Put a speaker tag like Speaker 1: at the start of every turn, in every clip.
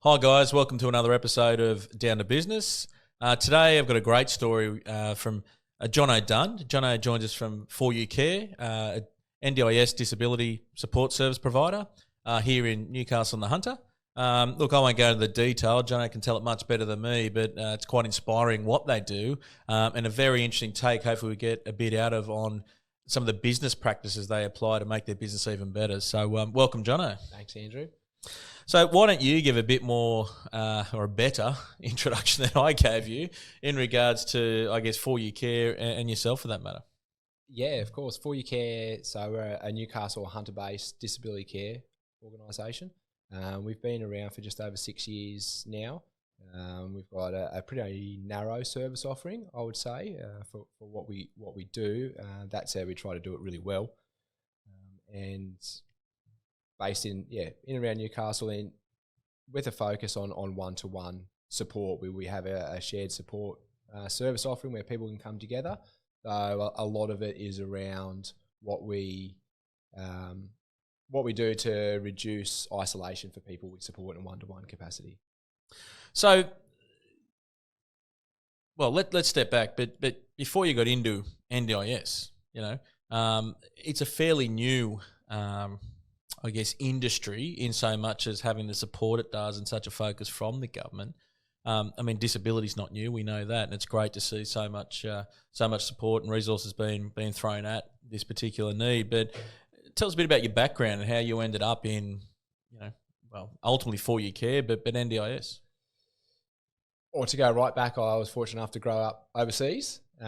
Speaker 1: Hi guys, welcome to another episode of Down to Business. Today I've got a great story from Jono Dunn. Jono joins us from 4U Care, a NDIS disability support service provider here in Newcastle on the Hunter. Look, I won't go into the detail. Jono can tell it much better than me, but it's quite inspiring what they do and a very interesting take. Hopefully we get a bit out of on some of the business practices they apply to make their business even better. So welcome, Jono.
Speaker 2: Thanks, Andrew.
Speaker 1: So why don't you give a bit more or a better introduction than I gave you in regards to, I guess, 4U Care and yourself for that matter?
Speaker 2: Yeah, of course. 4U Care, so we're a Newcastle Hunter-based disability care organisation. We've been around for just over 6 years now. We've got a pretty narrow service offering, I would say, for what we do. That's how we try to do it really well. And based in and around Newcastle, and with a focus on one-to-one support. We have a shared support service offering where people can come together. So a lot of it is around what we do to reduce isolation for people we support in one-to-one capacity.
Speaker 1: So, well, let's step back. But before you got into NDIS, it's a fairly new I guess, industry in so much as having the support it does and such a focus from the government. I mean, disability is not new, we know that, and it's great to see so much support and resources being thrown at this particular need. But tell us a bit about your background and how you ended up in, ultimately 4U Care, but NDIS.
Speaker 2: Or to go right back, I was fortunate enough to grow up overseas in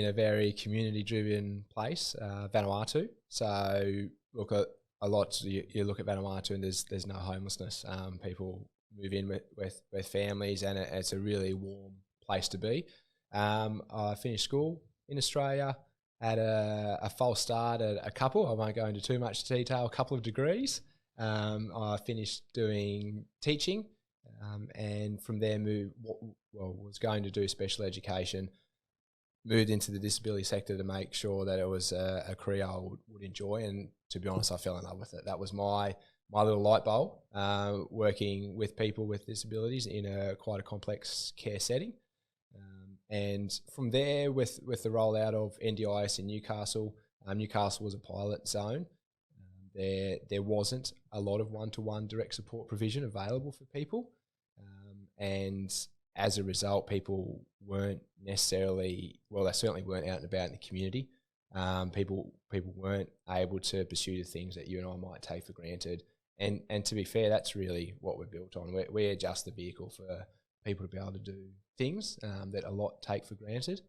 Speaker 2: a very community-driven place, Vanuatu. So, look at you look at Vanuatu and there's no homelessness. People move in with families, and it's a really warm place to be. I finished school in Australia, had a false start at a couple. I won't go into too much detail. A couple of degrees. I finished doing teaching, and from there was going to do special education. Moved into the disability sector to make sure that it was a career I would enjoy, and to be honest, I fell in love with it. That was my little light bulb, working with people with disabilities in quite a complex care setting. And from there, with the rollout of NDIS in Newcastle, Newcastle was a pilot zone. There wasn't a lot of one-to-one direct support provision available for people, and as a result, people weren't necessarily, well, they certainly weren't out and about in the community. People weren't able to pursue the things that you and I might take for granted. And to be fair, that's really what we're built on. We're just the vehicle for people to be able to do things that a lot take for granted.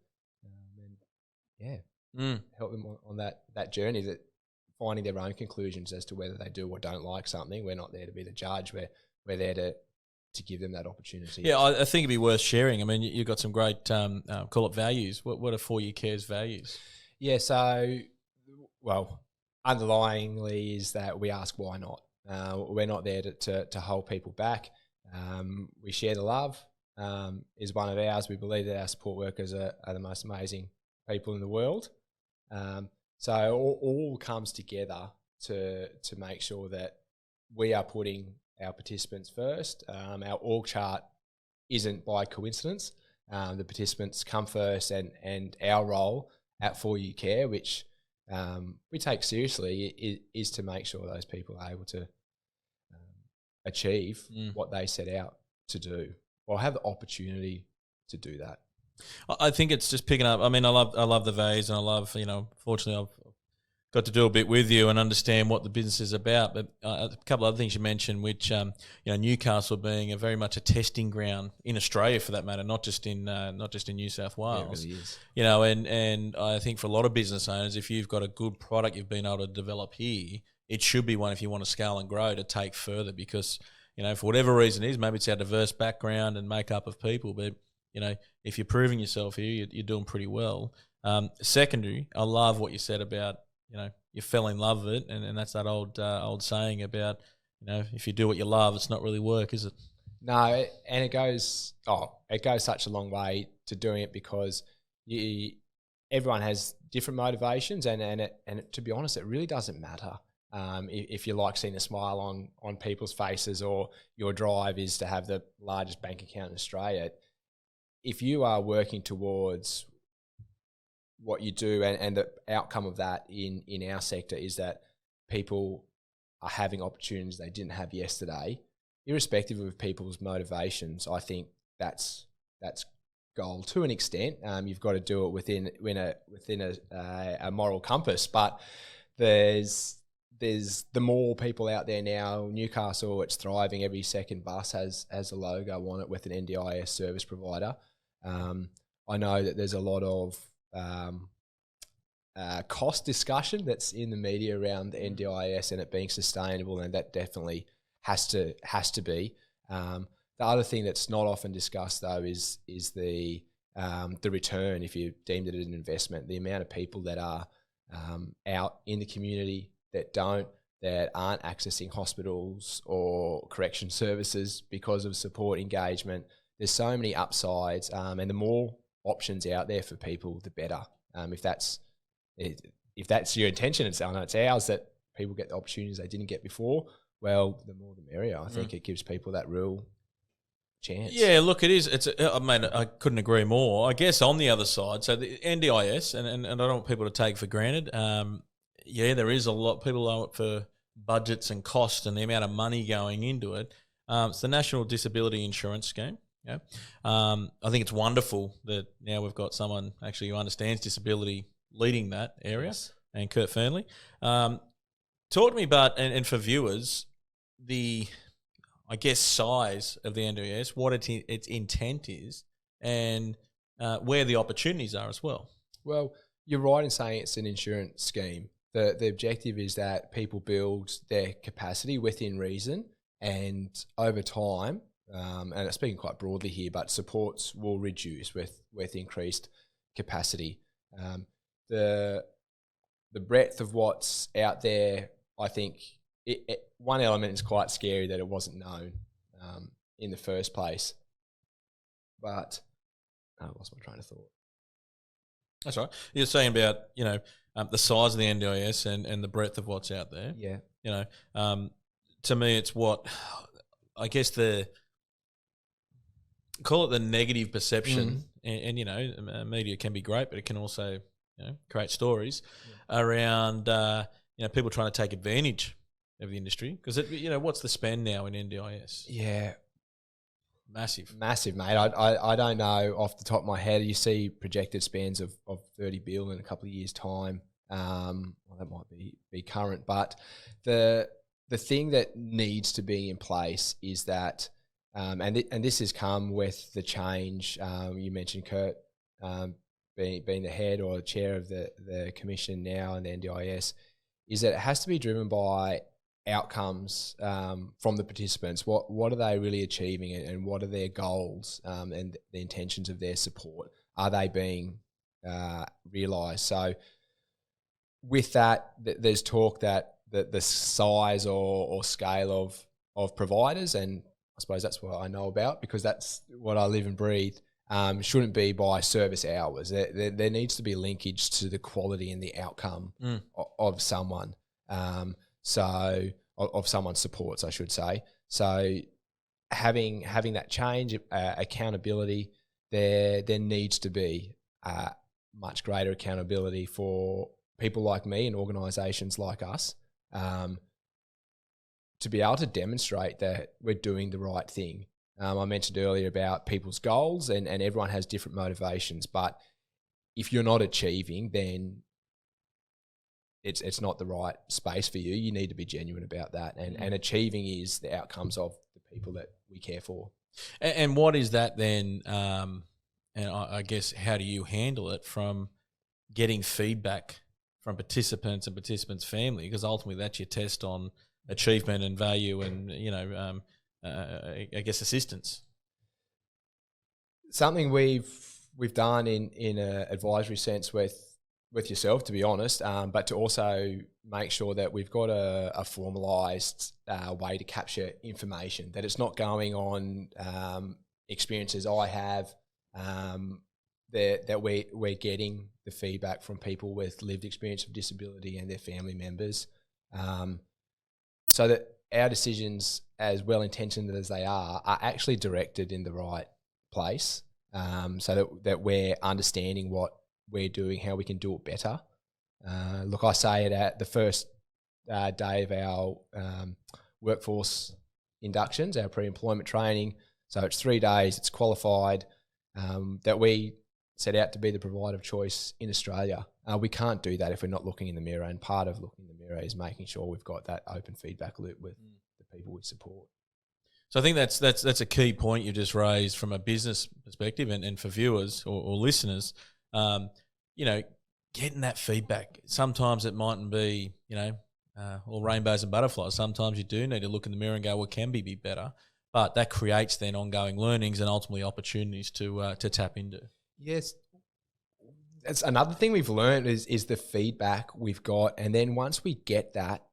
Speaker 2: Help them on that journey, that finding their own conclusions as to whether they do or don't like something. We're not there to be the judge. We're there to give them that opportunity.
Speaker 1: Yeah, I think it'd be worth sharing. I mean, you've got some great, call it values. What are 4U Care's values?
Speaker 2: Yeah, so, well, underlyingly is that we ask why not. We're not there to hold people back. We share the love is one of ours. We believe that our support workers are the most amazing people in the world. So all comes together to make sure that we are putting our participants first. Our org chart isn't by coincidence. The participants come first, and our role at 4U Care, which we take seriously, is to make sure those people are able to achieve what they set out to do, or have the opportunity to do that.
Speaker 1: I think it's just picking up. I mean, I love the values, and I love, fortunately I've got to do a bit with you and understand what the business is about. But a couple of other things you mentioned, which Newcastle being a very much a testing ground in Australia, for that matter, not just in New South Wales.
Speaker 2: Yeah, it really is.
Speaker 1: And I think for a lot of business owners, if you've got a good product you've been able to develop here, it should be one, if you want to scale and grow, to take further, because for whatever reason it is, maybe it's our diverse background and makeup of people, but if you're proving yourself here, you're doing pretty well. Secondary, I love what you said about you fell in love with it, and that's that old saying about if you do what you love, it's not really work, is it?
Speaker 2: No, and it goes such a long way to doing it, because everyone has different motivations, and to be honest, it really doesn't matter. if you like seeing a smile on people's faces, or your drive is to have the largest bank account in Australia, if you are working towards what you do, and the outcome of that in our sector is that people are having opportunities they didn't have yesterday, irrespective of people's motivations, I think that's gold to an extent. You've got to do it within a moral compass, but there's the more people out there now. Newcastle, it's thriving. Every second bus has a logo on it with an NDIS service provider. I know that there's a lot of cost discussion that's in the media around the NDIS and it being sustainable, and that definitely has to be. The other thing that's not often discussed though is the return, if you deemed it an investment. The amount of people that are out in the community that aren't accessing hospitals or correction services because of support engagement. There's so many upsides, and the more options out there for people, the better. If that's your intention, I know it's ours, that people get the opportunities they didn't get before. Well, the more the merrier. I think it gives people that real chance. Yeah,
Speaker 1: look, it is. I couldn't agree more. I guess on the other side, so the NDIS, and I don't want people to take for granted. There is a lot. People know it for budgets and cost and the amount of money going into it. It's the National Disability Insurance Scheme. Yeah, I think it's wonderful that now we've got someone actually who understands disability leading that area, yes. And Kurt Fernley. Talk to me about, and for viewers, the, I guess, size of the NDIS, what its intent is, and where the opportunities are as well.
Speaker 2: Well, you're right in saying it's an insurance scheme. The objective is that people build their capacity within reason, and over time, and I'm speaking quite broadly here, but supports will reduce with increased capacity. The breadth of what's out there, I think, one element is quite scary that it wasn't known in the first place. But I lost my train of thought.
Speaker 1: That's right. You're saying about the size of the NDIS and the breadth of what's out there.
Speaker 2: Yeah.
Speaker 1: To me, it's what I guess call it the negative perception, and media can be great, but it can also create stories around people trying to take advantage of the industry, because what's the spend now in NDIS?
Speaker 2: Yeah,
Speaker 1: massive,
Speaker 2: mate. I don't know off the top of my head. You see projected spends of 30 billion in a couple of years' time. That might be current, but the thing that needs to be in place is that. And this has come with the change. You mentioned Kurt being the head or chair of the commission now and the NDIS, is that it has to be driven by outcomes from the participants. What are they really achieving, and what are their goals and the intentions of their support? Are they being realised? So with that, there's talk that the size or scale of providers, and I suppose that's what I know about because that's what I live and breathe, shouldn't be by service hours. There needs to be linkage to the quality and the outcome of someone. So of someone's supports, I should say. So having that change, accountability, there needs to be much greater accountability for people like me and organisations like us, to be able to demonstrate that we're doing the right thing. I mentioned earlier about people's goals, and everyone has different motivations, but if you're not achieving, then it's not the right space for you. You need to be genuine about that, and achieving is the outcomes of the people that we care for.
Speaker 1: And what is that then, and I guess how do you handle it from getting feedback from participants and participants' family, because ultimately that's your test on achievement and value and, I guess assistance.
Speaker 2: Something we've done in a advisory sense with yourself, to be honest, but to also make sure that we've got a formalised way to capture information, that it's not going on experiences I have, that we're getting the feedback from people with lived experience of disability and their family members. so that our decisions, as well intentioned as they are actually directed in the right place, so that we're understanding what we're doing, how we can do it better. Look, I say it at the first day of our workforce inductions, our pre-employment training. So it's 3 days, it's qualified, that we set out to be the provider of choice in Australia. We can't do that if we're not looking in the mirror, and part of looking in the mirror is making sure we've got that open feedback loop with the people we support.
Speaker 1: So I think that's a key point you just raised from a business perspective, and for viewers or listeners, getting that feedback. Sometimes it mightn't be, all rainbows and butterflies. Sometimes you do need to look in the mirror and go, well, can we be better? But that creates then ongoing learnings and ultimately opportunities to tap into.
Speaker 2: Yes. That's another thing we've learned is the feedback we've got. And then once we get that,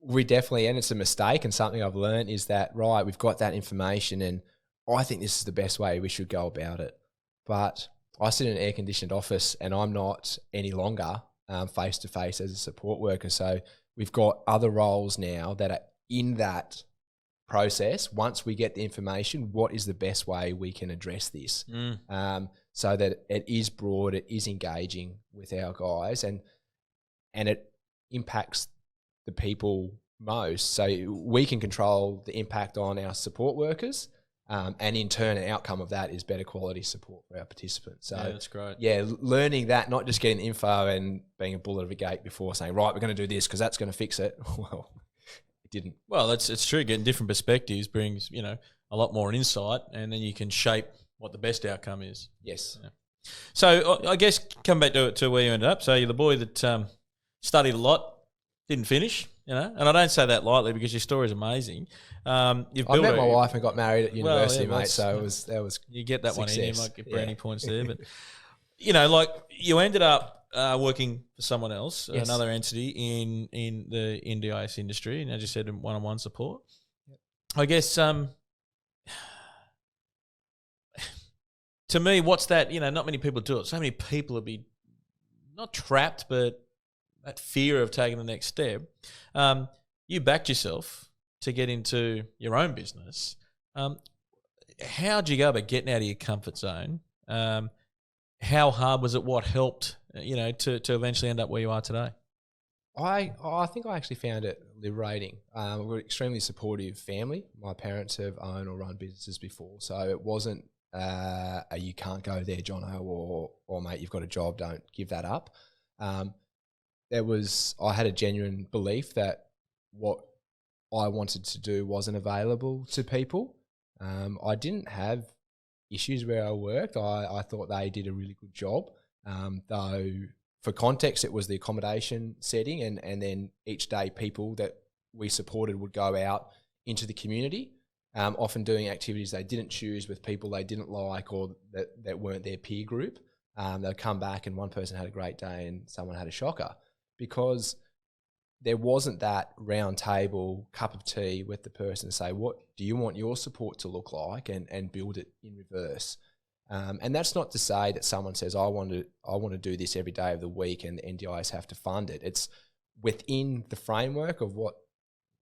Speaker 2: we definitely, and it's a mistake and something I've learned, is that, right, we've got that information and I think this is the best way we should go about it. But I sit in an air-conditioned office and I'm not any longer face-to-face as a support worker. So we've got other roles now that are in that process. Once we get the information, what is the best way we can address this? So that it is broad, it is engaging with our guys, and it impacts the people most. So we can control the impact on our support workers, and in turn, an outcome of that is better quality support for our participants. So
Speaker 1: yeah, that's great.
Speaker 2: Yeah, learning that, not just getting the info and being a bull at a gate before saying, right, we're going to do this because that's going to fix it. Well, it didn't.
Speaker 1: Well, it's true. Getting different perspectives brings, a lot more insight, and then you can shape what the best outcome is.
Speaker 2: Yes.
Speaker 1: Yeah. So I guess come back to where you ended up. So you're the boy that studied a lot, didn't finish, and I don't say that lightly because your story is amazing.
Speaker 2: I met my wife and got married at university, mate. So that was
Speaker 1: you get that
Speaker 2: success.
Speaker 1: one in. You might get brownie points there, but you ended up working for someone else,
Speaker 2: Yes.
Speaker 1: another entity in the NDIS industry, and as you said, in one-on-one support.
Speaker 2: Yep.
Speaker 1: I guess to me, what's that? Not many people do it. So many people would be not trapped, but that fear of taking the next step. You backed yourself to get into your own business. How did you go about getting out of your comfort zone? How hard was it? What helped, to eventually end up where you are today?
Speaker 2: I think I actually found it liberating. We're an extremely supportive family. My parents have owned or run businesses before, so it wasn't you can't go there, Jono, or mate, you've got a job, don't give that up. I had a genuine belief that what I wanted to do wasn't available to people. I didn't have issues where I worked. I thought they did a really good job, though for context, it was the accommodation setting, and then each day people that we supported would go out into the community, often doing activities they didn't choose with people they didn't like or that weren't their peer group. They'd come back and one person had a great day and someone had a shocker, because there wasn't that round table cup of tea with the person to say, what do you want your support to look like, and build it in reverse. And that's not to say that someone says, I want to do this every day of the week and the NDIS have to fund it. It's within the framework of what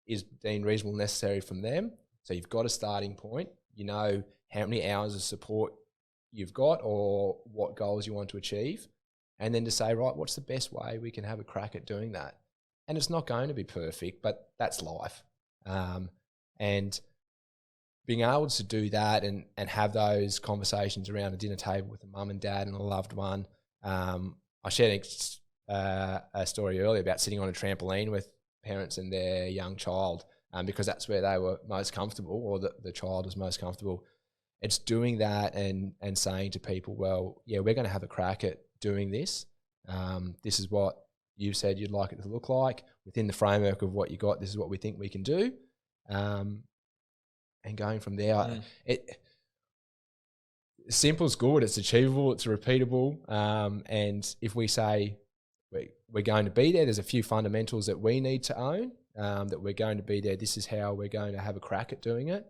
Speaker 2: is deemed reasonable, necessary from them. So you've got a starting point. You know how many hours of support you've got or what goals you want to achieve. And then to say, right, what's the best way we can have a crack at doing that? And it's not going to be perfect, but that's life. And being able to do that and have those conversations around a dinner table with a mum and dad and a loved one. I shared a story earlier about sitting on a trampoline with parents and their young child, because that's where they were most comfortable, or the child was most comfortable. It's doing that and saying to people, well, yeah, we're going to have a crack at doing this. This is what you've said you'd like it to look like. Within the framework of what you got, this is what we think we can do. And going from there, simple's good. It's achievable. It's repeatable. And if we say we're going to be there, there's a few fundamentals that we need to own. That we're going to be there. This is how we're going to have a crack at doing it.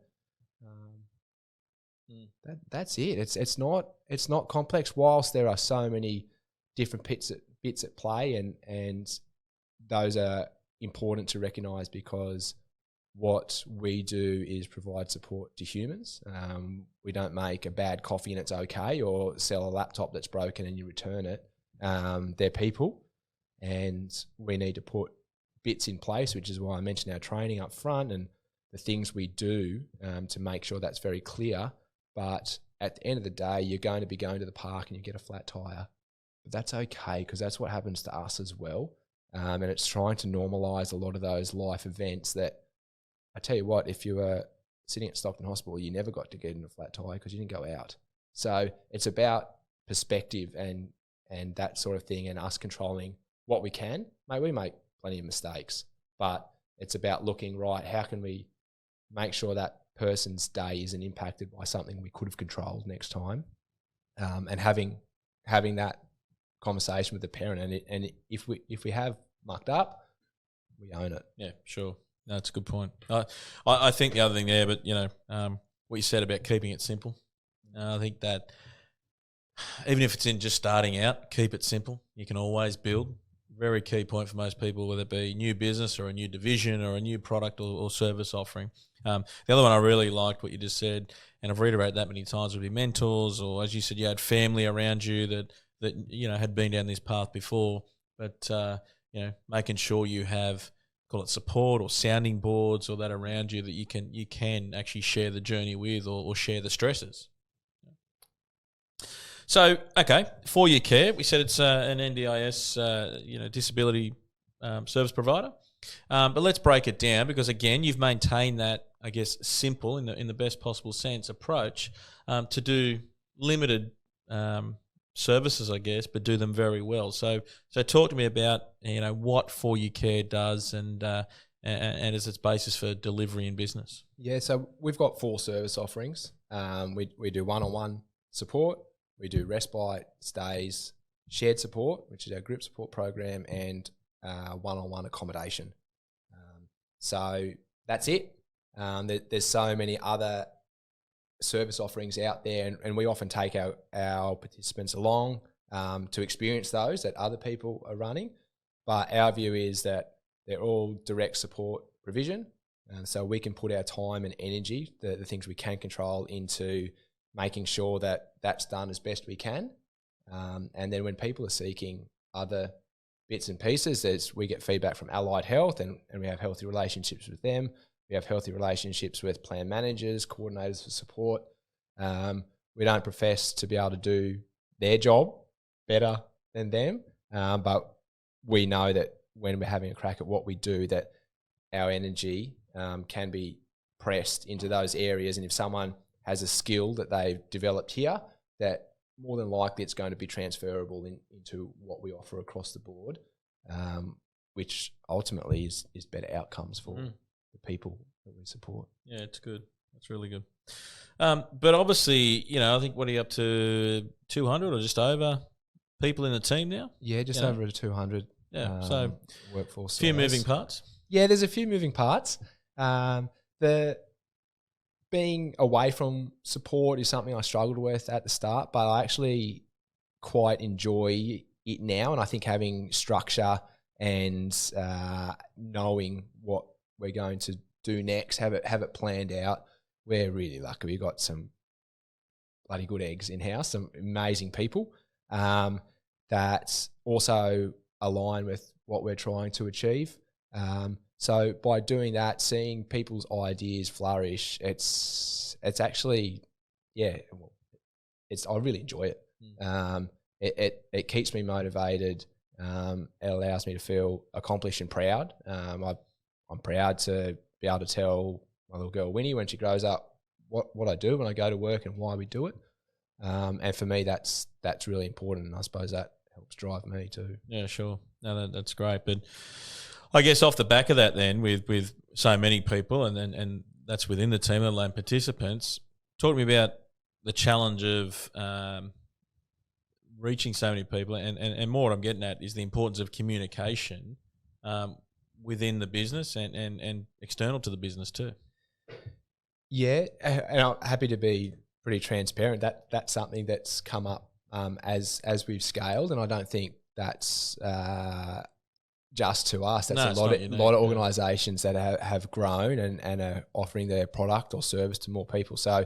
Speaker 2: That's it. It's not complex. Whilst there are so many different bits at play, and those are important to recognise because what we do is provide support to humans. We don't make a bad coffee and it's okay, or sell a laptop that's broken and you return it. They're people, and we need to put bits in place, which is why I mentioned our training up front and the things we do to make sure that's very clear. But at the end of the day, you're going to be going to the park and you get a flat tyre. But that's okay, because that's what happens to us as well. And it's trying to normalise a lot of those life events that, I tell you what, if you were sitting at Stockton Hospital, you never got to get in a flat tyre because you didn't go out. So it's about perspective and that sort of thing, and us controlling what we can. Mate, we make plenty of mistakes, but it's about looking right. How can we make sure that person's day isn't impacted by something we could have controlled next time? And having that conversation with the parent, and if we have mucked up, we own it.
Speaker 1: Yeah, sure. No, that's a good point. I think the other thing there, but what you said about keeping it simple. I think that even if it's in just starting out, keep it simple. You can always build. Very key point for most people, whether it be new business or a new division or a new product or service offering. The other one I really liked what you just said, and I've reiterated that many times, would be mentors, or as you said, you had family around you that had been down this path before, but making sure you have, call it support or sounding boards or that around you that you can actually share the journey with or share the stresses. So, okay, 4-year care, we said it's an NDIS, disability service provider. But let's break it down, because again, you've maintained that, I guess, simple in the best possible sense approach to do limited services, I guess, but do them very well. So talk to me about what 4-year care does and as its basis for delivery in business.
Speaker 2: Yeah, so we've got 4 service offerings. We do one-on-one support, we do respite, stays, shared support, which is our group support program, and one-on-one accommodation. So that's it. There's so many other service offerings out there, and we often take our participants along to experience those that other people are running. But our view is that they're all direct support provision, and so we can put our time and energy, the things we can control, into making sure that that's done as best we can. And then when people are seeking other bits and pieces, as we get feedback from Allied Health, and we have healthy relationships with them. We have healthy relationships with plan managers, coordinators for support. We don't profess to be able to do their job better than them, but we know that when we're having a crack at what we do, that our energy can be pressed into those areas. And if someone has a skill that they've developed here, that more than likely it's going to be transferable into what we offer across the board, which ultimately is better outcomes for the people that we support.
Speaker 1: Yeah, it's good. That's really good. But obviously, I think, what are you up to, 200 or just over people in the team now?
Speaker 2: Yeah, just over 200.
Speaker 1: Yeah, so
Speaker 2: workforce.
Speaker 1: A few moving parts.
Speaker 2: Yeah, there's a few moving parts. The being away from support is something I struggled with at the start, but I actually quite enjoy it now. And I think having structure and knowing what we're going to do next, have it planned out, we're really lucky. We've got some bloody good eggs in house, some amazing people that also align with what we're trying to achieve. So by doing that, seeing people's ideas flourish, it's actually, I really enjoy it. It keeps me motivated. It allows me to feel accomplished and proud. I'm proud to be able to tell my little girl Winnie when she grows up what I do when I go to work and why we do it. And for me, that's really important, and I suppose that helps drive me too.
Speaker 1: Yeah, sure. No, that's great. But I guess off the back of that, then, with so many people, and that's within the team, let alone participants, talk to me about the challenge of reaching so many people, and more what I'm getting at is the importance of communication within the business and external to the business too.
Speaker 2: Yeah, and I'm happy to be pretty transparent. That's something that's come up as we've scaled, and I don't think that's just to us. That's
Speaker 1: No,
Speaker 2: a
Speaker 1: it's
Speaker 2: lot
Speaker 1: not
Speaker 2: of
Speaker 1: unique,
Speaker 2: lot of
Speaker 1: no.
Speaker 2: organisations that have grown and are offering their product or service to more people. So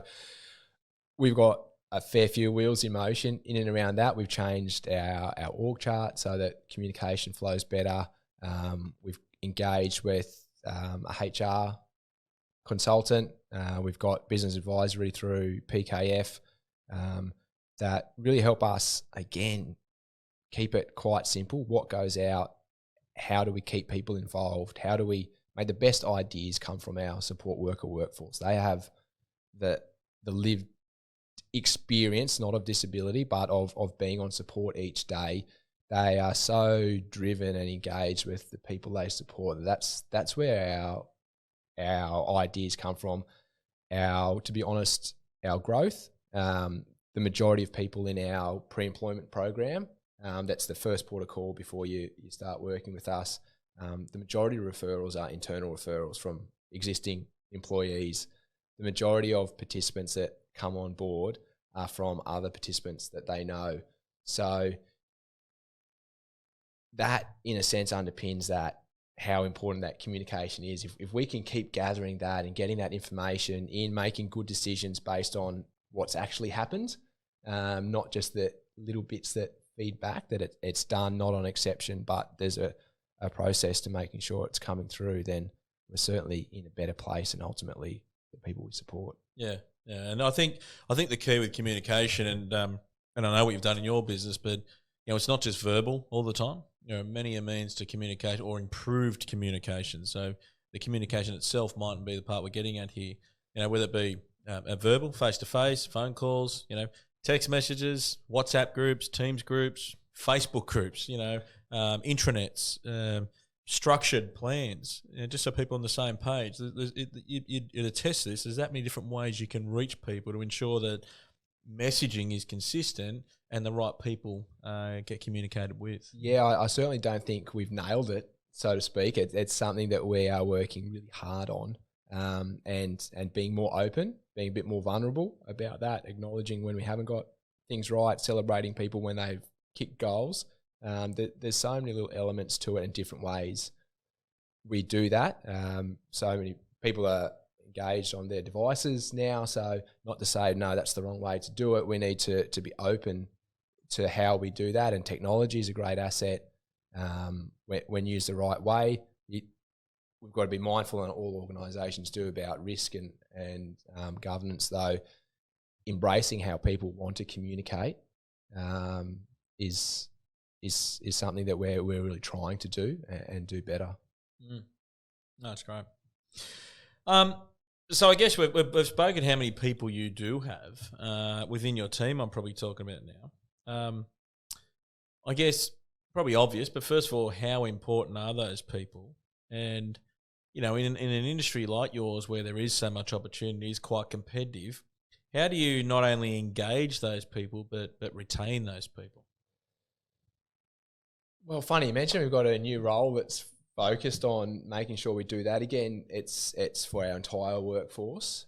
Speaker 2: we've got a fair few wheels in motion in and around that. We've changed our org chart so that communication flows better. We've engaged with a HR consultant. We've got business advisory through PKF that really help us, again, keep it quite simple. What goes out? How do we keep people involved? How do we make the best ideas come from our support worker workforce? They have the lived experience, not of disability, but of being on support each day. They are so driven and engaged with the people they support. That's where our ideas come from. To be honest, our growth. The majority of people in our pre-employment program, that's the first port of call before you start working with us. The majority of referrals are internal referrals from existing employees. The majority of participants that come on board are from other participants that they know. So that, in a sense, underpins that, how important that communication is. If we can keep gathering that and getting that information in, making good decisions based on what's actually happened, not just the little bits that feed back, that it's done, not on exception, but there's a process to making sure it's coming through, then we're certainly in a better place and ultimately the people we support.
Speaker 1: Yeah, and I think the key with communication, and I know what you've done in your business, but it's not just verbal all the time. Many a means to communicate or improved communication. So the communication itself mightn't be the part we're getting at here. Whether it be a verbal, face-to-face, phone calls, text messages, WhatsApp groups, Teams groups, Facebook groups, intranets, structured plans, just so people are on the same page. It attests to this. There's that many different ways you can reach people to ensure that messaging is consistent and the right people get communicated with.
Speaker 2: Yeah, I certainly don't think we've nailed it, so to speak. It's something that we are working really hard on, and being more open, being a bit more vulnerable about that, acknowledging when we haven't got things right, celebrating people when they've kicked goals. There's so many little elements to it in different ways we do that. So many people are engaged on their devices now, so not to say, no, that's the wrong way to do it. We need to be open to how we do that, and technology is a great asset when used the right way. We've got to be mindful, and all organisations do, about risk and governance, though. Embracing how people want to communicate is something that we're really trying to do and do better.
Speaker 1: No, that's great. So I guess we've spoken how many people you do have within your team. I'm probably talking about now. I guess probably obvious, but first of all, how important are those people? And in an industry like yours, where there is so much opportunity, is quite competitive, how do you not only engage those people but retain those people?
Speaker 2: Well, funny you mentioned we've got a new role that's focused on making sure we do that. Again, it's for our entire workforce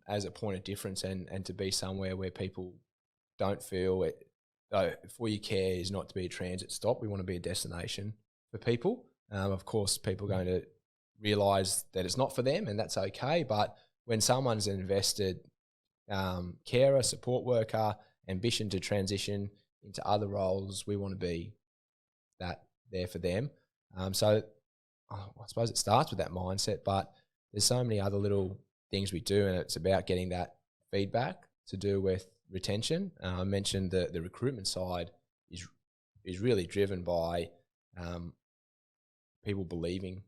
Speaker 2: as a point of difference, and to be somewhere where people don't feel it. For You Care is not to be a transit stop. We want to be a destination for people. Of course, people are going to realise that it's not for them, and that's okay. But when someone's invested carer, support worker, ambition to transition into other roles, we want to be that there for them. So I suppose it starts with that mindset, but there's so many other little things we do, and it's about getting that feedback to do with retention. I mentioned the recruitment side is really driven by people believing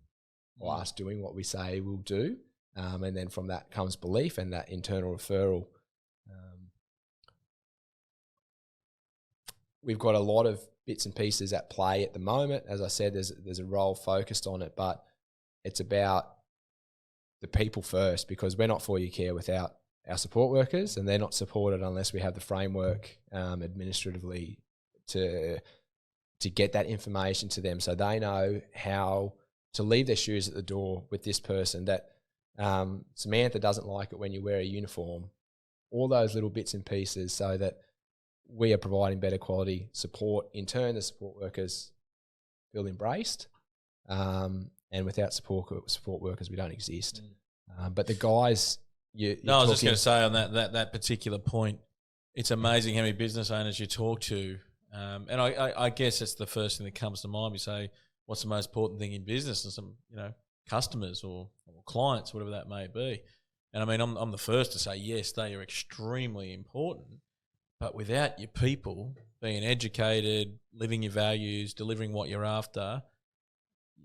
Speaker 2: or us doing what we say we'll do, and then from that comes belief and that internal referral. We've got a lot of bits and pieces at play at the moment. As I said, there's a role focused on it, but it's about the people first, because we're not For You Care without our support workers, and they're not supported unless we have the framework administratively to get that information to them, so they know how to leave their shoes at the door with this person, that Samantha doesn't like it when you wear a uniform. All those little bits and pieces, so that we are providing better quality support. In turn, the support workers feel embraced, and without support workers, we don't exist. But the guys,
Speaker 1: I was just going to say on that particular point, it's amazing how many business owners you talk to, and I guess it's the first thing that comes to mind. We say, what's the most important thing in business? And some, customers or clients, whatever that may be. And I mean, I'm the first to say, yes, they are extremely important. But without your people being educated, living your values, delivering what you're after,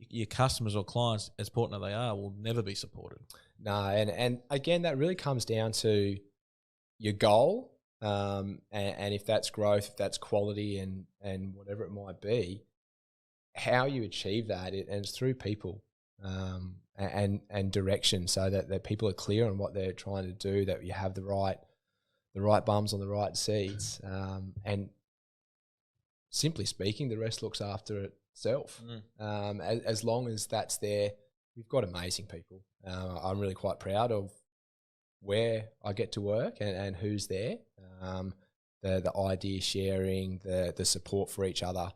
Speaker 1: your customers or clients, as important as they are, will never be supported.
Speaker 2: No, and again, that really comes down to your goal, and if that's growth, if that's quality, and whatever it might be, how you achieve that, and it's through people, and direction, so that people are clear on what they're trying to do, that you have the right bums on the right seats, and simply speaking, the rest looks after itself. As long as that's there, we've got amazing people. I'm really quite proud of where I get to work and who's there. The idea sharing, the support for each other,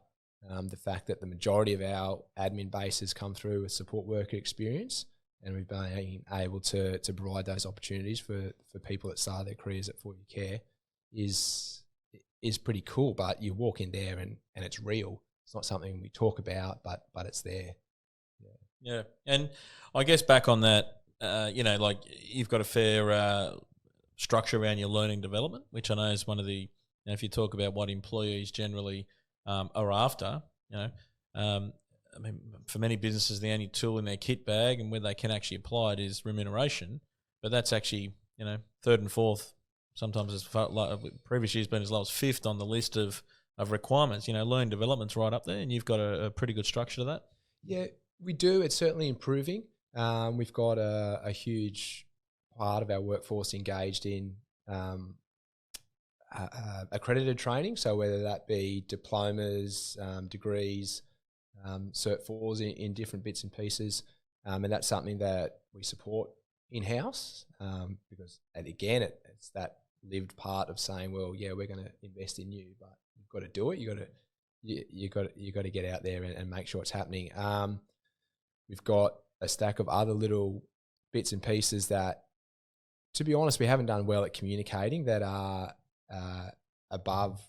Speaker 2: the fact that the majority of our admin base has come through a support worker experience, and we've been able to provide those opportunities for people that start their careers at 40 Care is pretty cool. But you walk in there and it's real. It's not something we talk about, but it's there.
Speaker 1: Yeah. And I guess back on that, like you've got a fair structure around your learning development, which I know is one of the, if you talk about what employees generally are after, I mean, for many businesses, the only tool in their kit bag and where they can actually apply it is remuneration. But that's actually, third and fourth, sometimes as far, like previous years been as low as fifth on the list of requirements. Learning development's right up there, and you've got a pretty good structure to that.
Speaker 2: Yeah, we do. It's certainly improving. We've got a huge part of our workforce engaged in accredited training. So whether that be diplomas, degrees, Cert 4s in different bits and pieces, and that's something that we support in-house, because, and again, it's that lived part of saying, well, yeah, we're going to invest in you, but you've got to do it. You got to get out there and make sure it's happening. We've got a stack of other little bits and pieces that, to be honest, we haven't done well at communicating, that are above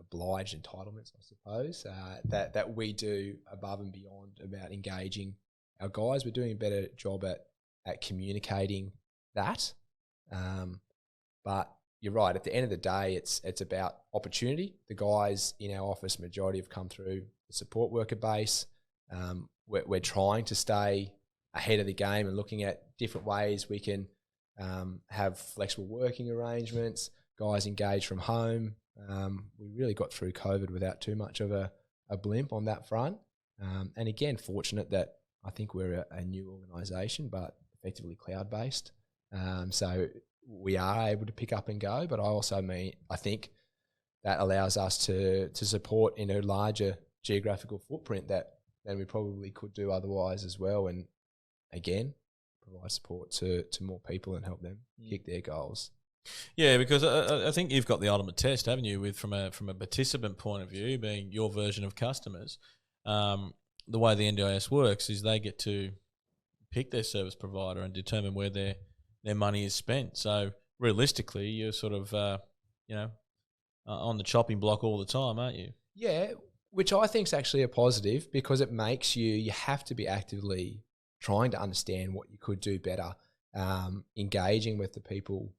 Speaker 2: obliged entitlements, I suppose, that we do above and beyond about engaging our guys. We're doing a better job at communicating that. But you're right, at the end of the day, it's about opportunity. The guys in our office, majority have come through the support worker base. We're trying to stay ahead of the game and looking at different ways we can have flexible working arrangements, guys engaged from home. We really got through COVID without too much of a blimp on that front. And again, fortunate that I think we're a new organisation, but effectively cloud-based. So we are able to pick up and go, but I think that allows us to support in a larger geographical footprint than we probably could do otherwise as well. And again, provide support to more people and help them kick their goals.
Speaker 1: Yeah, because I think you've got the ultimate test, haven't you? From a participant point of view, being your version of customers, the way the NDIS works is they get to pick their service provider and determine where their money is spent. So realistically, you're sort of on the chopping block all the time, aren't you?
Speaker 2: Yeah, which I think is actually a positive, because it makes you have to be actively trying to understand what you could do better, engaging with the people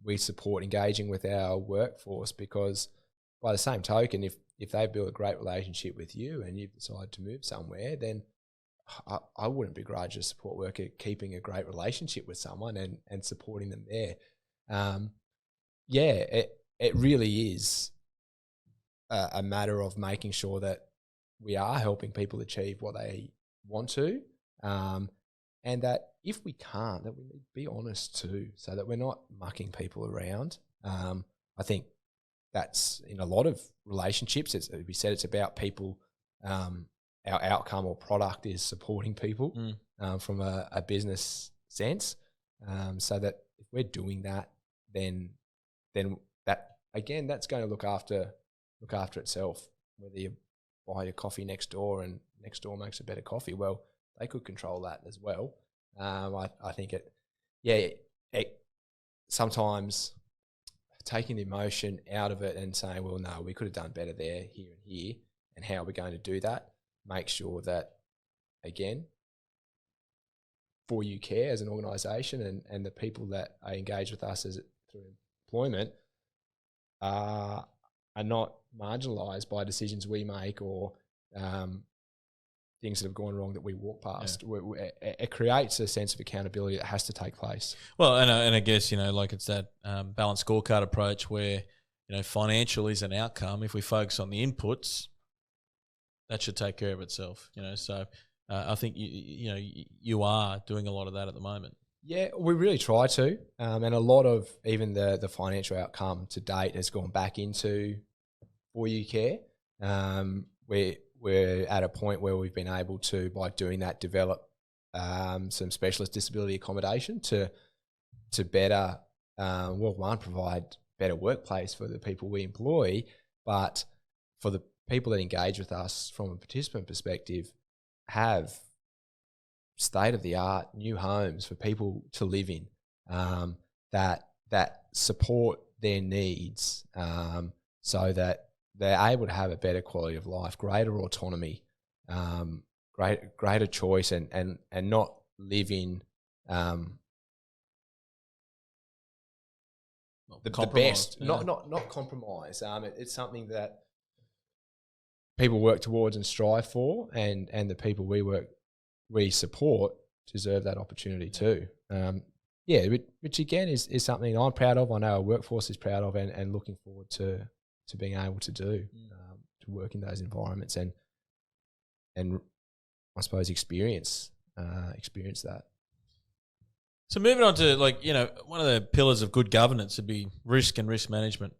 Speaker 2: we support, engaging with our workforce, because by the same token, if they build a great relationship with you and you decide to move somewhere, then I wouldn't begrudge a support worker keeping a great relationship with someone and supporting them there. It really is a matter of making sure that we are helping people achieve what they want to, and that if we can't, that we need to be honest too, so that we're not mucking people around. I think that's in a lot of relationships. As we said, it's about people. Our outcome or product is supporting people from a business sense. So that if we're doing that, then that again, that's going to look after itself. Whether you buy your coffee next door and next door makes a better coffee. Well, they could control that as well. I think it sometimes taking the emotion out of it and saying, well, no, we could have done better there, here and here, and how are we going to do that? Make sure that, again, For You Care as an organisation and the people that are engaged with us through employment are not marginalised by decisions we make or things that have gone wrong that we walk past. Yeah. It creates a sense of accountability that has to take place.
Speaker 1: Well, and I guess, like it's that balanced scorecard approach where, financial is an outcome. If we focus on the inputs, that should take care of itself, So I think, you are doing a lot of that at the moment.
Speaker 2: Yeah, we really try to. And a lot of even the financial outcome to date has gone back into For You Care. We're at a point where we've been able to, by doing that, develop some specialist disability accommodation to better, provide better workplace for the people we employ, but for the people that engage with us from a participant perspective, have state-of-the-art new homes for people to live in that support their needs so that they're able to have a better quality of life, greater autonomy, greater choice, and not live in the best, yeah. not compromise. It's something that people work towards and strive for, and the people we support deserve that opportunity too. Which again is something I'm proud of. I know our workforce is proud of, and looking forward to being able to do, to work in those environments and I suppose experience that.
Speaker 1: So moving on to one of the pillars of good governance would be risk and risk management.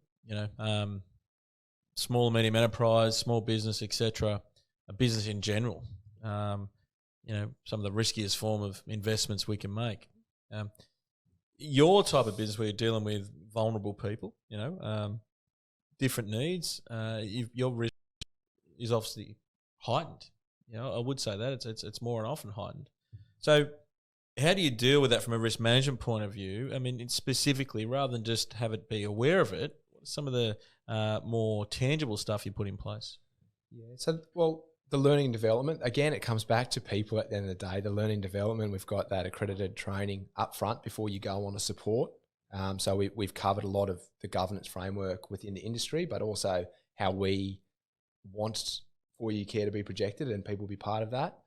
Speaker 1: Small and medium enterprise, small business, etc. A business in general. Some of the riskiest form of investments we can make. Your type of business where you're dealing with vulnerable people, different needs, your risk is obviously heightened. I would say that it's more and often heightened. So how do you deal with that from a risk management point of view? I mean, specifically, rather than just have it be aware of it, what are some of the more tangible stuff you put in place?
Speaker 2: Yeah. So, the learning and development, again, it comes back to people at the end of the day. The learning and development, we've got that accredited training up front before you go on to support. So we've covered a lot of the governance framework within the industry, but also how we want For You Care to be projected and people be part of that.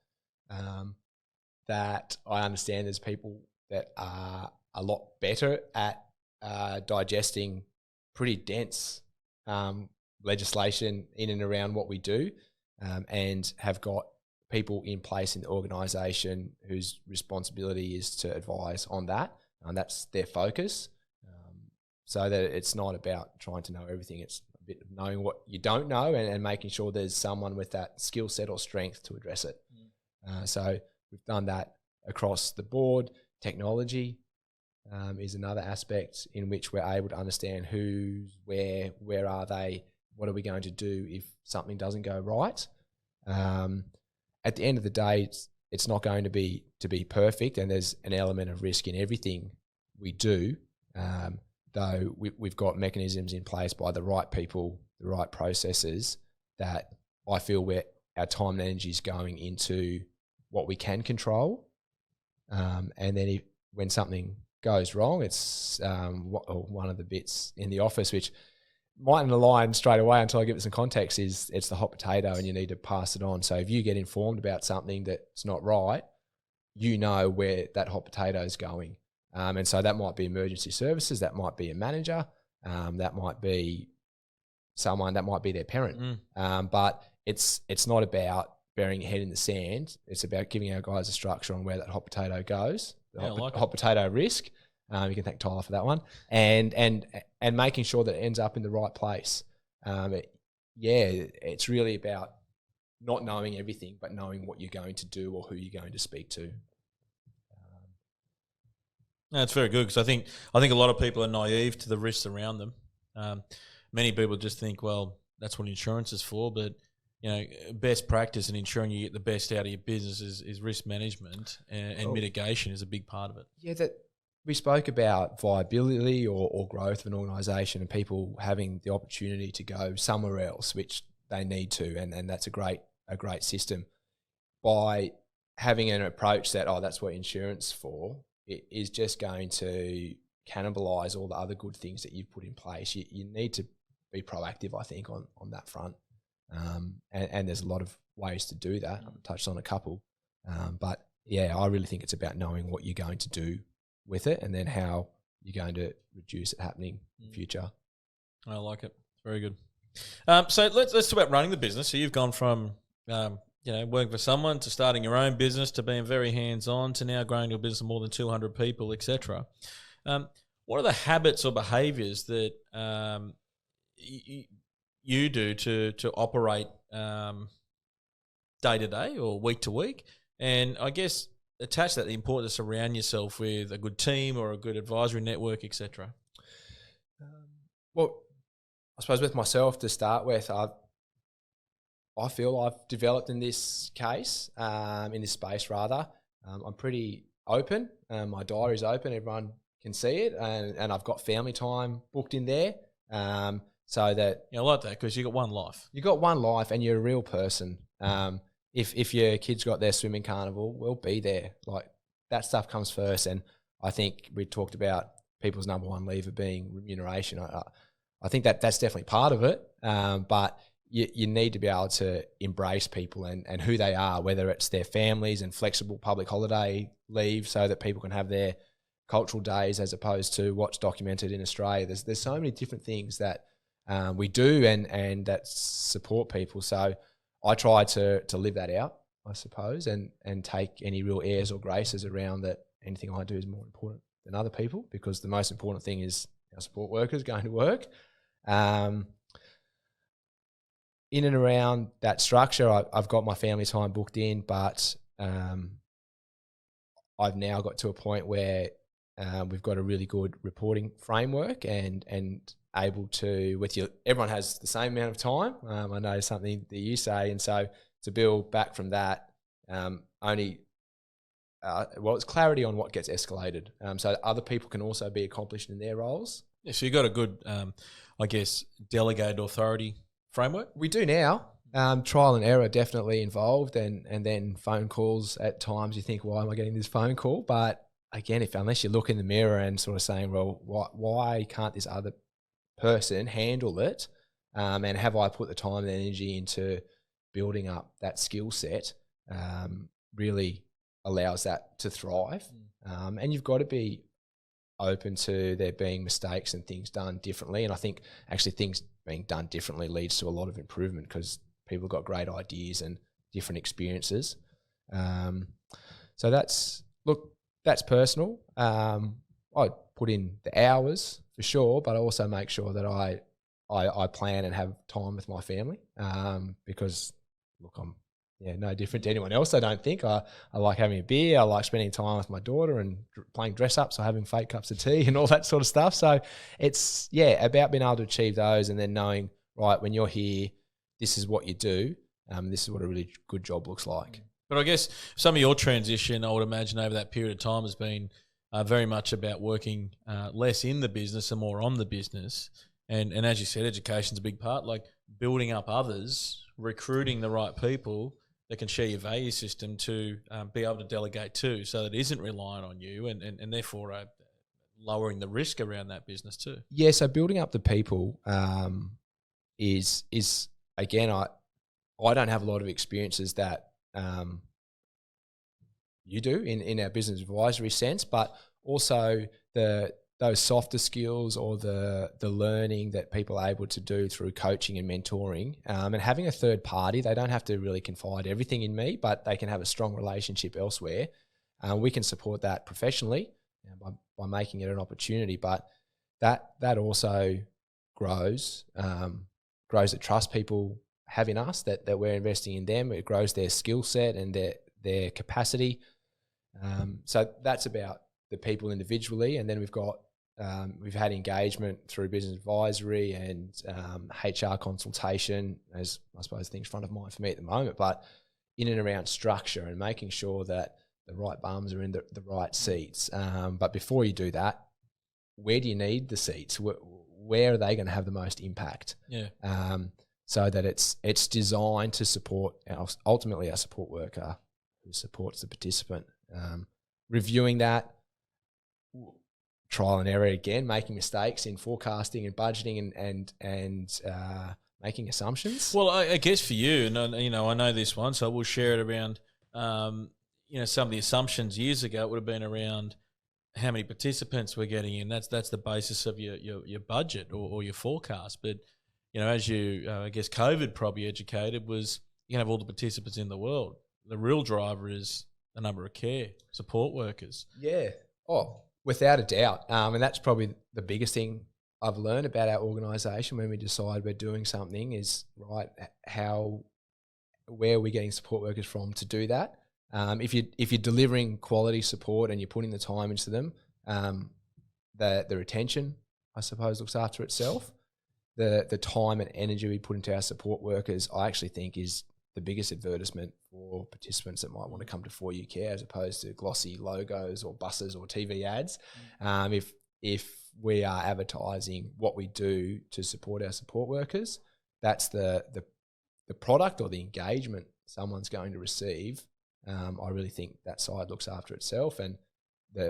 Speaker 2: That I understand there's people that are a lot better at digesting pretty dense legislation in and around what we do, and have got people in place in the organisation whose responsibility is to advise on that. That's their focus, so that it's not about trying to know everything. It's a bit of knowing what you don't know and making sure there's someone with that skill set or strength to address it. So we've done that across the board. Technology is another aspect in which we're able to understand who's where are they, what are we going to do if something doesn't go right. At the end of the day, it's not going to be perfect, and there's an element of risk in everything we do, though we've got mechanisms in place by the right people, the right processes, that I feel where our time and energy is going into what we can control. And then when something goes wrong, it's one of the bits in the office which mightn't align straight away until I give it some context, is it's the hot potato and you need to pass it on. So if you get informed about something that's not right, you know where that hot potato is going. And so that might be emergency services, that might be a manager, that might be someone, that might be their parent. But it's not about burying your head in the sand. It's about giving our guys a structure on where that hot potato goes, hot potato risk. You can thank Tyler for that one, and making sure that it ends up in the right place. It's really about not knowing everything, but knowing what you're going to do or who you're going to speak to.
Speaker 1: That's very good, because I think a lot of people are naive to the risks around them. Many people just think, well, that's what insurance is for, but best practice in ensuring you get the best out of your business is risk management, and mitigation is a big part of it.
Speaker 2: Yeah, that we spoke about viability or growth of an organisation and people having the opportunity to go somewhere else, which they need to, and that's a great system. By having an approach that, that's what insurance for, it is just going to cannibalise all the other good things that you've put in place. You need to be proactive, I think, on that front. And there's a lot of ways to do that. I've touched on a couple. But yeah, I really think it's about knowing what you're going to do with it and then how you're going to reduce it happening in the future.
Speaker 1: I like it. Very good. So let's talk about running the business. So you've gone from working for someone to starting your own business to being very hands-on to now growing your business of more than 200 people, etc. What are the habits or behaviours that you do to operate day to day or week to week? And I guess attach that the importance to surround yourself with a good team or a good advisory network, etc.
Speaker 2: Well, I suppose with myself to start with, I feel I've developed in this case, in this space rather. I'm pretty open. My diary's open. Everyone can see it, and I've got family time booked in there. So that
Speaker 1: I like that because you got one life.
Speaker 2: You got one life, and you're a real person. If your kids got their swimming carnival, we'll be there. Like that stuff comes first, and I think we talked about people's number one lever being remuneration. I think that's definitely part of it, but you need to be able to embrace people and who they are, whether it's their families and flexible public holiday leave so that people can have their cultural days as opposed to what's documented in Australia. There's so many different things that we do and that support people. So I try to live that out, I suppose, and take any real airs or graces around that anything I do is more important than other people, because the most important thing is our support workers going to work. In and around that structure, I've got my family time booked in, but I've now got to a point where we've got a really good reporting framework and able to, everyone has the same amount of time. I know something that you say, and so to build back from that, it's clarity on what gets escalated, so that other people can also be accomplished in their roles.
Speaker 1: Yeah, so you've got a good, delegated authority framework?
Speaker 2: We do now. Trial and error definitely involved, and then phone calls at times. You think, why am I getting this phone call? But again, unless you look in the mirror and sort of saying, well, why can't this other person handle it? And have I put the time and energy into building up that skill set? Really allows that to thrive. And you've got to be open to there being mistakes and things done differently. And I think actually things being done differently leads to a lot of improvement because people have got great ideas and different experiences. So that's personal. I put in the hours for sure, but I also make sure that I plan and have time with my family, because look, I'm no different to anyone else. I don't think I like having a beer. I like spending time with my daughter and playing dress ups or having fake cups of tea and all that sort of stuff. So it's about being able to achieve those and then knowing, right, when you're here, this is what you do. This is what a really good job looks like.
Speaker 1: But I guess some of your transition, I would imagine, over that period of time has been very much about working less in the business and more on the business. And as you said, education's a big part, like building up others, recruiting the right people that can share your value system to be able to delegate to, so that it isn't reliant on you and therefore lowering the risk around that business too.
Speaker 2: Yeah, so building up the people is again, I don't have a lot of experiences that you do in our business advisory sense, but also those softer skills or the learning that people are able to do through coaching and mentoring, and having a third party. They don't have to really confide everything in me, but they can have a strong relationship elsewhere. We can support that professionally by making it an opportunity, but that also grows the trust people have in us, that we're investing in them. It grows their skill set and their capacity. So that's about the people individually, and then we've got we've had engagement through business advisory and HR consultation, as I suppose things front of mind for me at the moment, but in and around structure and making sure that the right bums are in the right seats. But before you do that, where do you need the seats? Where are they going to have the most impact?
Speaker 1: Yeah.
Speaker 2: So that it's designed to support ultimately our support worker who supports the participant. Reviewing that, trial and error again, making mistakes in forecasting and budgeting and making assumptions.
Speaker 1: Well, I guess for you, and I know this one, so we'll share it around. Some of the assumptions years ago would have been around how many participants we're getting in. That's the basis of your budget or your forecast. But as you, I guess COVID probably educated was you can have all the participants in the world. The real driver is the number of care support workers.
Speaker 2: Yeah. Oh, without a doubt. And that's probably the biggest thing I've learned about our organisation when we decide we're doing something is, right, where are we getting support workers from to do that? If you're delivering quality support and you're putting the time into them, the retention, I suppose, looks after itself. The time and energy we put into our support workers, I actually think, is the biggest advertisement for participants that might want to come to 4U Care as opposed to glossy logos or buses or TV ads. If we are advertising what we do to support our support workers, that's the product or the engagement someone's going to receive. I really think that side looks after itself, and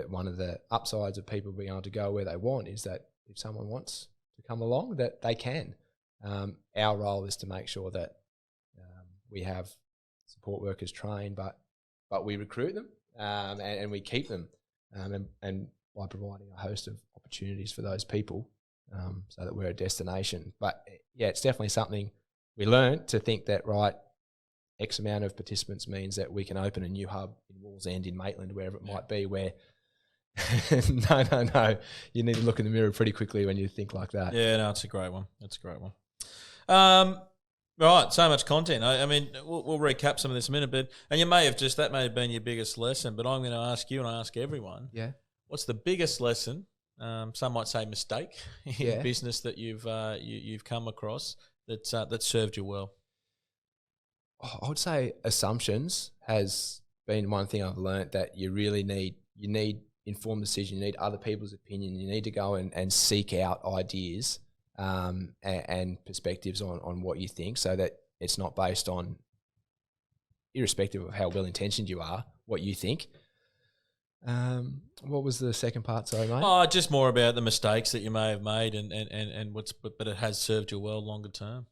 Speaker 2: one of the upsides of people being able to go where they want is that if someone wants to come along, that they can. Our role is to make sure that we have support workers trained, but we recruit them and we keep them, and by providing a host of opportunities for those people, so that we're a destination. But yeah, it's definitely something we learned to think that, right, X amount of participants means that we can open a new hub in Wallsend, in Maitland, wherever it might be, where no, you need to look in the mirror pretty quickly when you think like that.
Speaker 1: Yeah, no, it's a great one. Right, so much content. I mean, we'll recap some of this in a minute, but that may have been your biggest lesson, but I'm going to ask you and I ask everyone.
Speaker 2: Yeah.
Speaker 1: What's the biggest lesson? Some might say mistake in business that you've come across that served you well.
Speaker 2: I would say assumptions has been one thing I've learned, that you really need informed decision. You need other people's opinion. You need to go and seek out ideas and perspectives on what you think, so that it's not based on, irrespective of how well intentioned you are, what you think. What was the second part? Sorry, mate.
Speaker 1: Oh, just more about the mistakes that you may have made and but it has served you well longer term.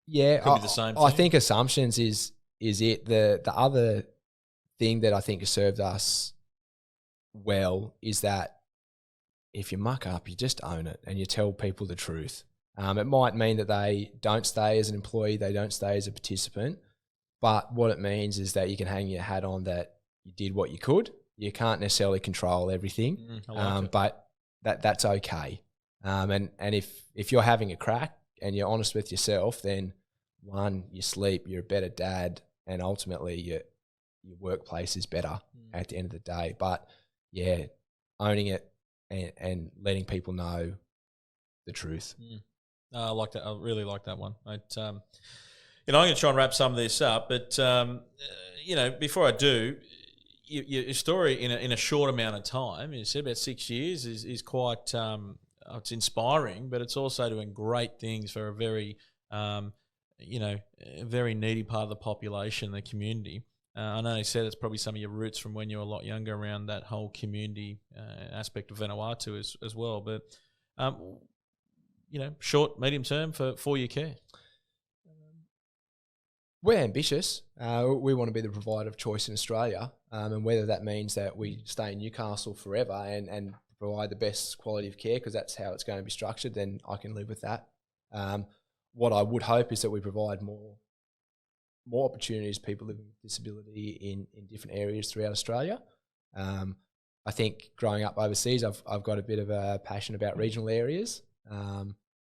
Speaker 2: Yeah,
Speaker 1: could be the same thing.
Speaker 2: I think assumptions is it. The other thing that I think has served us well is that if you muck up, you just own it and you tell people the truth. It might mean that they don't stay as an employee, they don't stay as a participant, but what it means is that you can hang your hat on that you did what you could. You can't necessarily control everything, but that's okay. And if you're having a crack and you're honest with yourself, then one, you sleep, you're a better dad, and ultimately your workplace is better at the end of the day. But yeah, owning it and letting people know the truth.
Speaker 1: I like that. I really like that one. I'm going to try and wrap some of this up, but before I do, your story in a short amount of time, you said about 6 years, is quite it's inspiring, but it's also doing great things for a very very needy part of the population, the community. I know you said it's probably some of your roots from when you were a lot younger around that whole community aspect of Vanuatu as well. But short, medium term for 4U Care.
Speaker 2: We're ambitious. We want to be the provider of choice in Australia, and whether that means that we stay in Newcastle forever and provide the best quality of care, because that's how it's going to be structured, then I can live with that. What I would hope is that we provide more opportunities for people living with disability in different areas throughout Australia. I think growing up overseas, I've got a bit of a passion about regional areas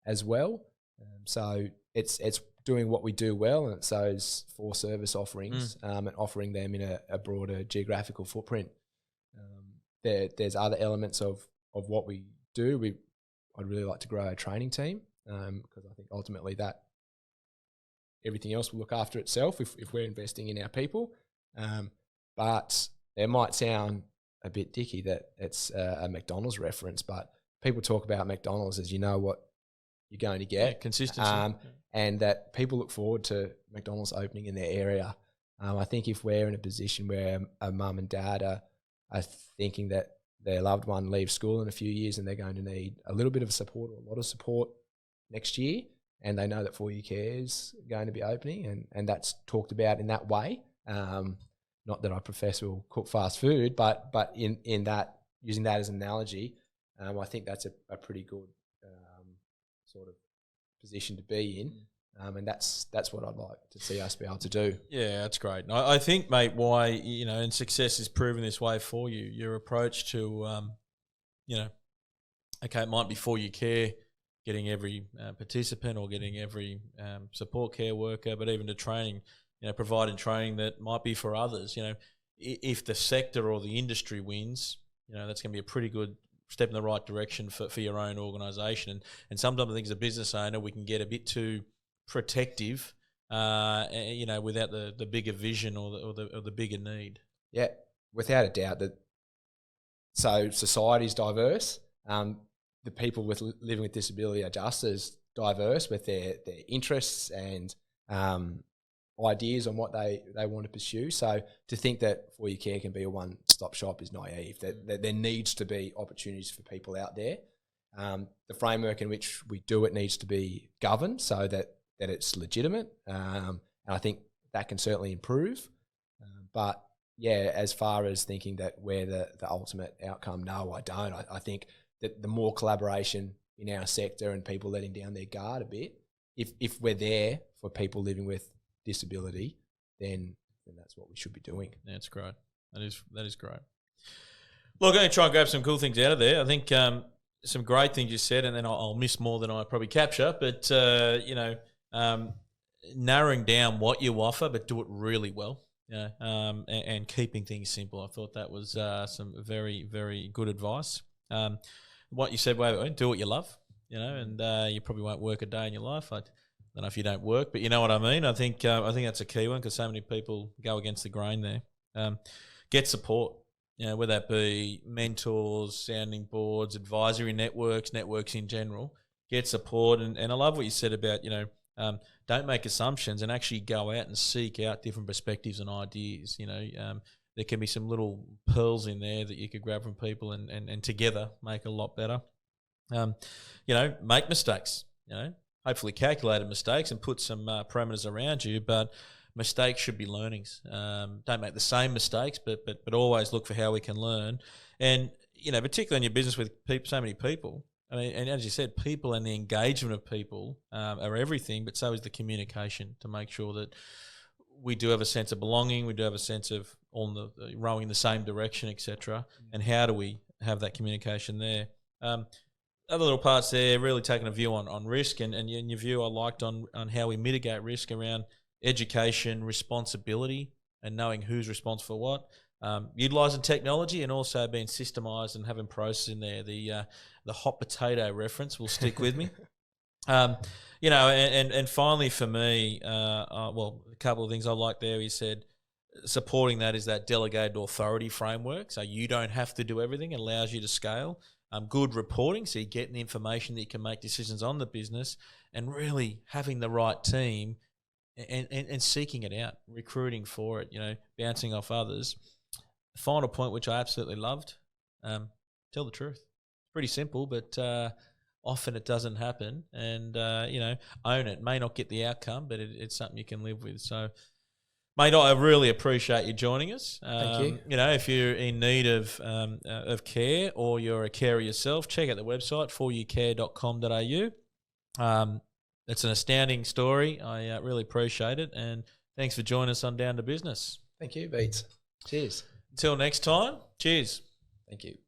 Speaker 2: as well. So it's doing what we do well, and it's those 4 service offerings and offering them in a broader geographical footprint. there's other elements of what we do. I'd really like to grow a training team because I think ultimately that everything else will look after itself if we're investing in our people. But it might sound a bit dicky that it's a McDonald's reference, but people talk about McDonald's as what you're going to get.
Speaker 1: Yeah, consistency.
Speaker 2: And that people look forward to McDonald's opening in their area. I think if we're in a position where a mum and dad are thinking that their loved one leaves school in a few years and they're going to need a little bit of support or a lot of support next year, and they know that 4U Care is going to be opening, and that's talked about in that way. Not that I profess we'll cook fast food, but in that, using that as an analogy, I think that's a pretty good sort of position to be in. And that's what I'd like to see us be able to do.
Speaker 1: Yeah, that's great. I think, mate, why, and success is proven this way for you, your approach to, okay, it might be 4U Care, getting every participant or getting every support care worker, but even to training, providing training that might be for others. If the sector or the industry wins, that's going to be a pretty good step in the right direction for your own organisation. And sometimes I think as a business owner, we can get a bit too protective, without the bigger vision or the bigger need.
Speaker 2: Yeah, without a doubt. So society's diverse. The people living with disability are just as diverse with their interests and ideas on what they want to pursue. So to think that 4U Care can be a one-stop shop is naive. That there needs to be opportunities for people out there. The framework in which we do it needs to be governed so that it's legitimate. And I think that can certainly improve. But yeah, as far as thinking that we're the ultimate outcome, no, I don't. I think that the more collaboration in our sector and people letting down their guard a bit, if we're there for people living with disability, then that's what we should be doing.
Speaker 1: Yeah, that's great. That is great. Look, I'm going to try and grab some cool things out of there. I think some great things you said, and then I'll miss more than I probably capture. But narrowing down what you offer, but do it really well. And keeping things simple. I thought that was some very, very good advice. What you said, do what you love, and you probably won't work a day in your life. I don't know if you don't work, but you know what I mean. I think that's a key one because so many people go against the grain there. Get support, whether that be mentors, sounding boards, advisory networks in general. Get support, and I love what you said about don't make assumptions and actually go out and seek out different perspectives and ideas. There can be some little pearls in there that you could grab from people and together make a lot better. Make mistakes, hopefully calculated mistakes and put some parameters around you, but mistakes should be learnings. Don't make the same mistakes, but always look for how we can learn. And, particularly in your business with so many people, I mean, and as you said, people and the engagement of people are everything, but so is the communication to make sure that we do have a sense of belonging, we do have a sense of rowing in the same direction, etc. And how do we have that communication there? Other little parts there, really taking a view on risk, and your view I liked on how we mitigate risk around education, responsibility, and knowing who's responsible for what. Utilising technology and also being systemised and having process in there. The hot potato reference will stick with me. And finally for me, a couple of things I like there. He said supporting that is that delegated authority framework, so you don't have to do everything. It allows you to scale. Good reporting, so you're getting the information that you can make decisions on the business, and really having the right team and seeking it out, recruiting for it, bouncing off others. Final point, which I absolutely loved, tell the truth. Pretty simple, but often it doesn't happen. And, own it. May not get the outcome, but it's something you can live with. So, mate, I really appreciate you joining us.
Speaker 2: Thank you.
Speaker 1: If you're in need of care or you're a carer yourself, check out the website, 4ucare.com.au. It's an astounding story. I really appreciate it. And thanks for joining us on Down to Business.
Speaker 2: Thank you, Beats. Cheers.
Speaker 1: Until next time, cheers.
Speaker 2: Thank you.